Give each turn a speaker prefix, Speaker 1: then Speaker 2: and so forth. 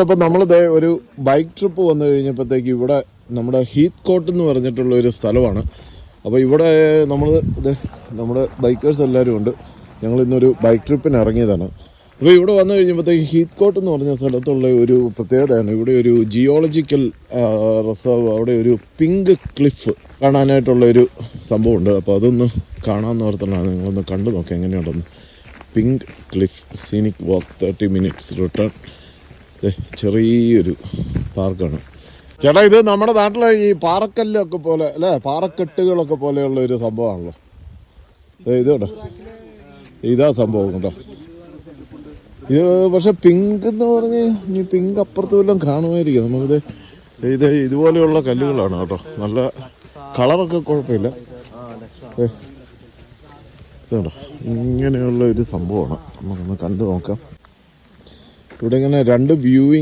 Speaker 1: അപ്പം നമ്മളിത് ഒരു ബൈക്ക് ട്രിപ്പ് വന്നു കഴിഞ്ഞപ്പോഴത്തേക്ക് ഇവിടെ നമ്മുടെ ഹീത്ത് കോട്ട് എന്ന് പറഞ്ഞിട്ടുള്ള ഒരു സ്ഥലമാണ്. അപ്പോൾ ഇവിടെ നമ്മുടെ ബൈക്കേഴ്സ് എല്ലാവരും ഉണ്ട്. ഞങ്ങൾ ഇന്നൊരു ബൈക്ക് ട്രിപ്പിന് ഇറങ്ങിയതാണ്. അപ്പോൾ ഇവിടെ വന്നു കഴിഞ്ഞപ്പോഴത്തേക്ക് ഹീത്ത് കോട്ട് എന്ന് പറഞ്ഞ സ്ഥലത്തുള്ള ഒരു പ്രത്യേകതയാണ്, ഇവിടെ ഒരു ജിയോളജിക്കൽ റിസർവ്, അവിടെ ഒരു പിങ്ക് ക്ലിഫ് കാണാനായിട്ടുള്ളൊരു സംഭവമുണ്ട്. അപ്പോൾ അതൊന്ന് കാണാമെന്ന് ഓർത്തിട്ടാണ്. നിങ്ങളൊന്ന് കണ്ടു നോക്കാം എങ്ങനെയുണ്ടെന്ന്. പിങ്ക് ക്ലിഫ് സീനിക് വാക്ക് 30 minutes റിട്ടേൺ. ചെറിയൊരു പാർക്കാണ് ചേട്ടാ. ഇത് നമ്മുടെ നാട്ടിലെ ഈ പാറക്കല്ലൊക്കെ പോലെ അല്ലേ, പാറക്കെട്ടുകളൊക്കെ പോലെയുള്ള ഒരു സംഭവമാണല്ലോ ഇത് കേട്ടോ. ഇതാ സംഭവം കേട്ടോ. ഇത് പക്ഷെ പിങ്ക് എന്ന് പറഞ്ഞ് ഈ പിങ്ക് അപ്പുറത്ത് വല്ലതും കാണുമായിരിക്കും. നമുക്കിത് ഇതുപോലെയുള്ള കല്ലുകളാണ് കേട്ടോ. നല്ല കളറൊക്കെ കുഴപ്പമില്ല. ഇതുണ്ടോ, ഇങ്ങനെയുള്ള ഒരു സംഭവമാണ്. നമുക്കൊന്ന് കണ്ടു നോക്കാം. ഇവിടെ ഇങ്ങനെ രണ്ട് വ്യൂവിങ്